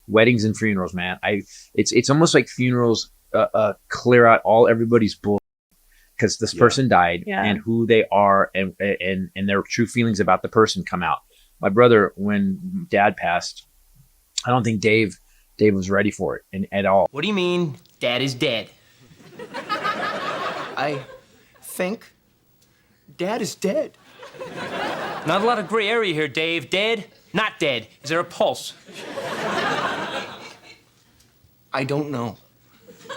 weddings and funerals, man. It's almost like funerals clear out everybody's bull because this person died and who they are and their true feelings about the person come out. My brother, when Dad passed, I don't think Dave was ready for it at all. What do you mean Dad is dead? I think Dad is dead. Not a lot of gray area here, Dave. Dead? Not dead. Is there a pulse? I don't know.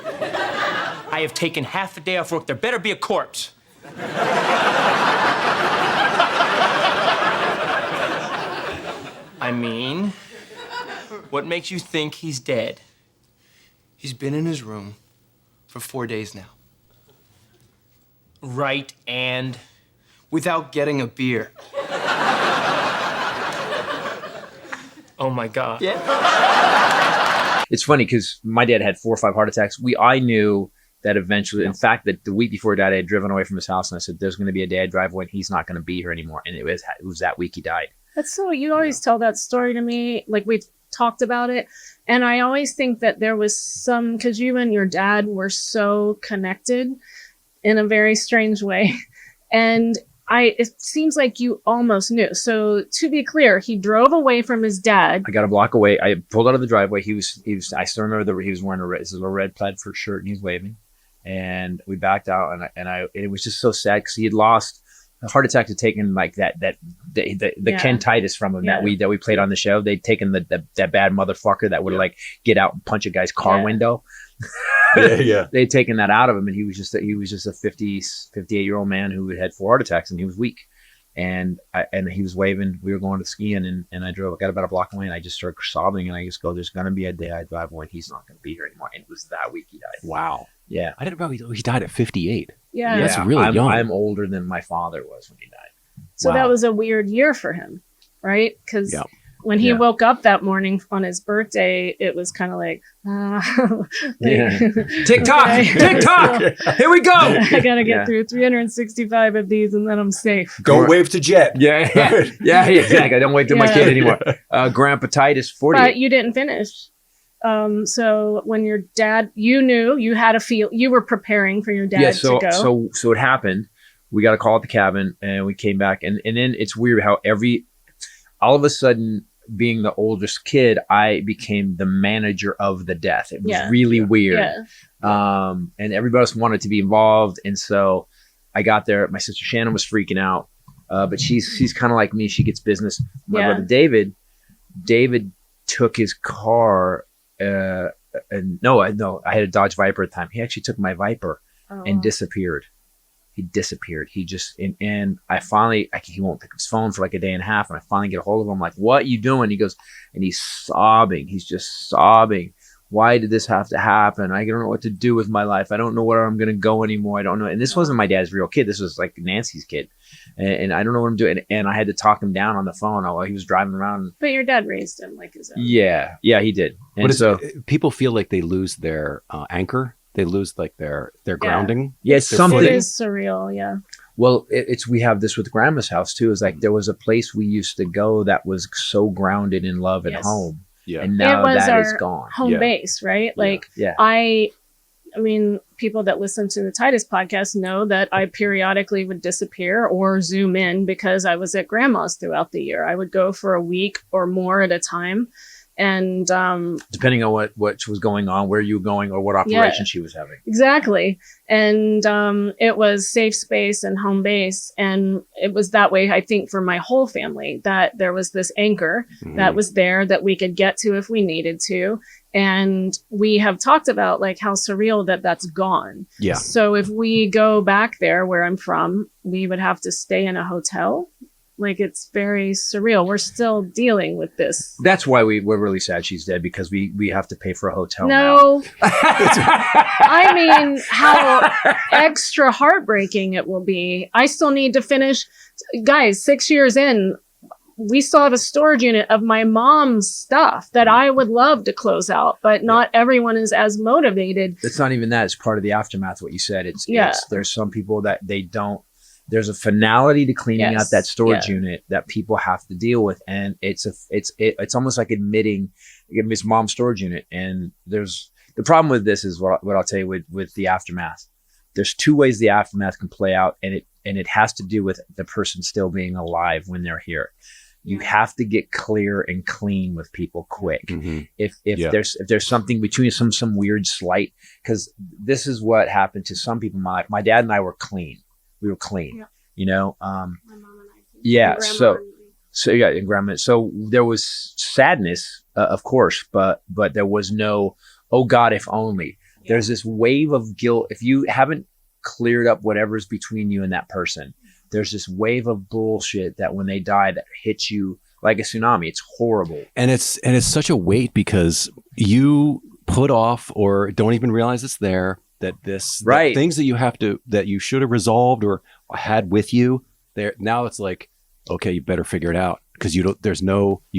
I have taken half a day off work. There better be a corpse. I mean, what makes you think he's dead? He's been in his room for 4 days now. Right, and? Without getting a beer. Oh my God. Yeah. It's funny because my dad had 4 or 5 heart attacks. I knew that eventually, in fact, that the week before he died, I had driven away from his house and I said, there's going to be a day I drive away and he's not going to be here anymore. And it was that week he died. That's so, you always tell that story to me. Like we've talked about it. And I always think that there was some, because you and your dad were so connected in a very strange way. And it seems like you almost knew. So to be clear, he drove away from his dad. I got a block away. I pulled out of the driveway. He was. I still remember he was wearing a red plaid shirt and he was waving. And we backed out, and it was just so sad because he had lost a heart attack to taken like the Ken Titus from him that we played on the show. They'd taken that bad motherfucker that would like get out and punch a guy's car window. They'd taken that out of him, and he was just a 58-year-old man who had 4 heart attacks, and he was weak. And he was waving. We were going to skiing, and I got about a block away, and I just started sobbing, and I just go, "There's gonna be a day I drive away, and he's not gonna be here anymore." And it was that week he died. Wow. Yeah, I didn't know he died at 58. Yeah, that's really young. I'm older than my father was when he died. So that was a weird year for him, right? Because when he woke up that morning on his birthday, it was kind of like, TikTok, here we go. I gotta get through 365 of these, and then I'm safe. Don't wave to Jet. Yeah, exactly. I don't wave to my kid anymore. Grandpa Titus, 40. But you didn't finish. So when your dad, you knew you had you were preparing for your dad to go. So it happened. We got a call at the cabin, and we came back, and then it's weird how all of a sudden, being the oldest kid, I became the manager of the death. It was really weird. And everybody else wanted to be involved. And so I got there. My sister Shannon was freaking out. But she's kind of like me. She gets business. My brother David took his car. I had a Dodge Viper at the time. He actually took my Viper and disappeared. He disappeared. He just, and I finally, he won't pick up his phone for like a day and a half. And I finally get a hold of him. I'm like, what are you doing? He goes, and he's sobbing. He's just sobbing. Why did this have to happen? I don't know what to do with my life. I don't know where I'm going to go anymore. I don't know. And this wasn't my dad's real kid. This was like Nancy's kid. And I don't know what I'm doing. And I had to talk him down on the phone while he was driving around. But your dad raised him like his own. Yeah, he did. And so people feel like they lose their anchor. They lose like their grounding. Yeah, it's something. It is surreal. Yeah. Well, we have this with Grandma's house too. Is like there was a place we used to go that was so grounded in love and home. Yeah. And now that is gone. Home base, right? Like I mean, people that listen to the Titus podcast know that I periodically would disappear or zoom in because I was at Grandma's throughout the year. I would go for a week or more at a time. And depending on what was going on, where you were going, or what operation she was having. Exactly. And it was safe space and home base. And it was that way, I think, for my whole family, that there was this anchor that was there that we could get to if we needed to. And we have talked about like how surreal that's gone. Yeah. So if we go back there where I'm from, we would have to stay in a hotel. Like, it's very surreal. We're still dealing with this. That's why we're really sad she's dead, because we have to pay for a hotel now. I mean, how extra heartbreaking it will be. I still need to finish. Guys, 6 years in, we still have a storage unit of my mom's stuff that I would love to close out, but not everyone is as motivated. It's not even that. It's part of the aftermath, what you said. It's there's some people that they don't. There's a finality to cleaning out that storage unit that people have to deal with, and it's almost like admitting It's mom's storage unit. And there's the problem with this is what I'll tell you with the aftermath. There's two ways the aftermath can play out, and it has to do with the person still being alive when they're here. You have to get clear and clean with people quick. If there's something between some weird slight, because this is what happened to some people in my life. My dad and I were clean. We were clean, you know. My mom and I. Yeah. And And grandma. So there was sadness, of course, but there was no, oh God, if only. There's this wave of guilt. If you haven't cleared up whatever's between you and that person, there's this wave of bullshit that when they die that hits you like a tsunami. It's horrible. And it's such a weight because you put off or don't even realize it's there, that that things that you should have resolved or had with you there. Now it's like, okay, you better figure it out because you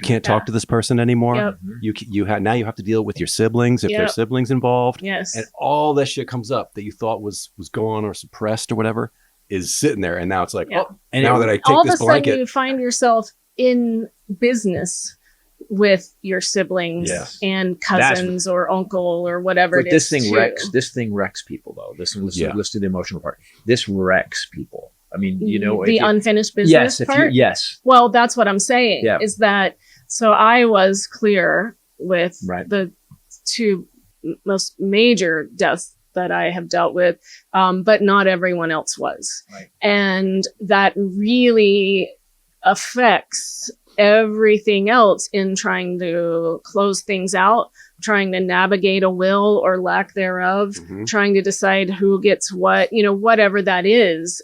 can't talk to this person anymore. Yep. Now you have to deal with your siblings if there's siblings involved. Yes. And all this shit comes up that you thought was gone or suppressed or whatever is sitting there. And now it's like, and now that I take all this of a blanket. sudden you find yourself in business with your siblings and cousins or uncle or whatever it is. This thing wrecks people though. Let's do the emotional part. This wrecks people. I mean, you know, the unfinished business part. Well, that's what I'm saying is that. So I was clear with the two most major deaths that I have dealt with, but not everyone else was. Right. And that really affects everything else in trying to close things out, trying to navigate a will or lack thereof, trying to decide who gets what, you know, whatever that is.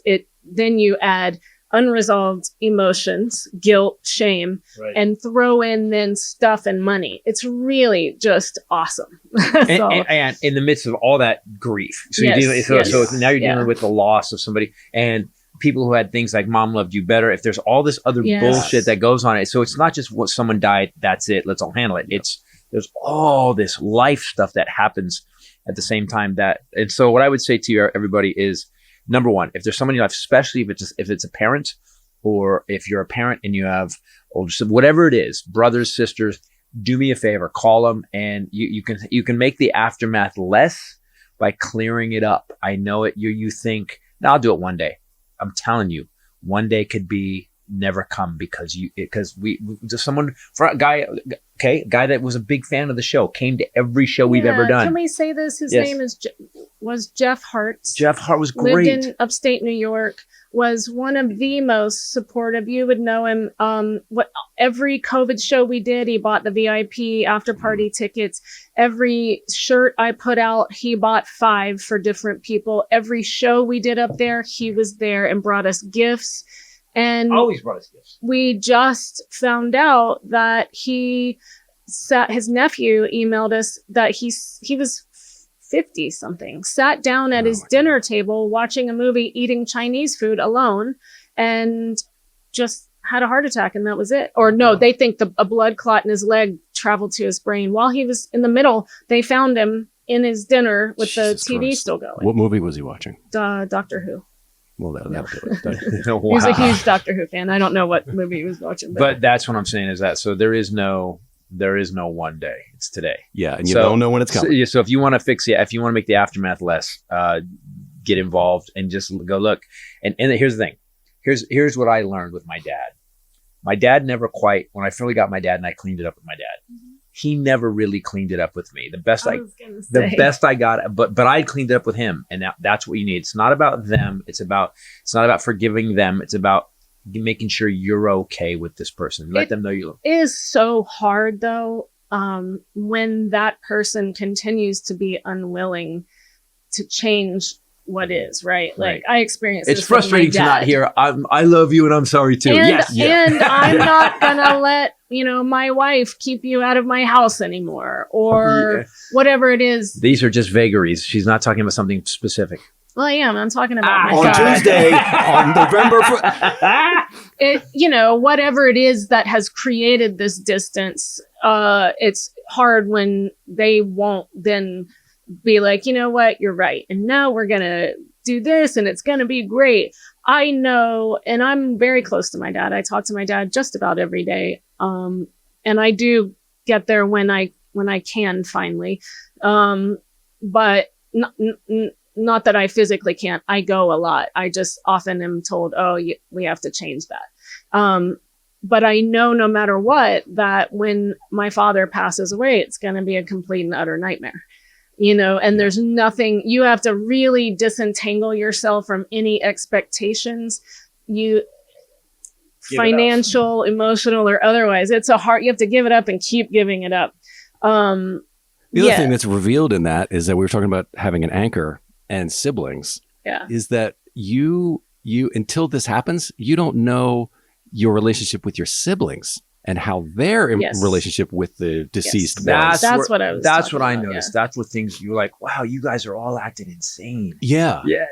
Then you add unresolved emotions, guilt, shame, and throw in then stuff and money. It's really just awesome. and in the midst of all that grief. So so now you're dealing with the loss of somebody and people who had things like mom loved you better. If there's all this other bullshit that goes on it. So it's not just what someone died, that's it, let's all handle it. There's all this life stuff that happens at the same time and so what I would say to you, everybody, is number one, if there's someone in your life, especially if it's a parent, or if you're a parent and you have older siblings, whatever it is, brothers, sisters, do me a favor, call them, and you can make the aftermath less by clearing it up. I know it. You think, no, I'll do it one day. I'm telling you, one day could be never come because we just someone for a guy that was a big fan of the show, came to every show we've ever done. Can we say this? His name was Jeff Hart. Jeff Hart was great. Lived in upstate New York, was one of the most supportive. You would know him. Every COVID show we did, he bought the VIP after party tickets. Every shirt I put out, he bought 5 for different people. Every show we did up there, he was there and brought us gifts. And always brought us gifts. We just found out that his nephew emailed us that he was 50 something, sat down at his dinner table watching a movie, eating Chinese food alone, and just had a heart attack, and that was it. Or no, they think a blood clot in his leg traveled to his brain. While he was in the middle, they found him in his dinner with the TV still going. What movie was he watching? Doctor Who. Well, that'll do it. Wow. He's a huge Doctor Who fan. I don't know what movie he was watching. But that's what I'm saying is that, so there is no one day. It's today. Yeah, and you don't know when it's coming. So if you want to fix it, if you want to make the aftermath less, get involved and just go look. And here's the thing. Here's what I learned with my dad. My dad never quite, when I finally got my dad and I cleaned it up with my dad, he never really cleaned it up with me. The best I got, but I cleaned it up with him, and that's what you need. It's not about them. It's not about forgiving them. It's about making sure you're okay with this person. Let them know you. It is so hard though, when that person continues to be unwilling to change what is, right? Like I experienced it's frustrating to not hear I love you and I'm sorry too. And I'm not gonna let my wife keep you out of my house anymore, or whatever it is. These are just vagaries. She's not talking about something specific. Well, I am. I'm talking about on Tuesday, on November. Whatever it is that has created this distance. It's hard when they won't then be like, you know what, you're right, and now we're gonna do this, and it's gonna be great. I know, and I'm very close to my dad. I talk to my dad just about every day, and I do get there when I when I can finally. But not that I physically can't. I go a lot. I just often am told, oh, we have to change that. But I know no matter what, that when my father passes away, it's going to be a complete and utter nightmare, and there's nothing, you have to really disentangle yourself from any expectations, financial, emotional, or otherwise. It's you have to give it up and keep giving it up. The other thing that's revealed in that is that we were talking about having an anchor and siblings. Yeah. Is that you until this happens, you don't know your relationship with your siblings and how their relationship with the deceased was. That's what I was. That's what I about, noticed. That's what things you're like, wow, you guys are all acting insane. Yeah. Yeah.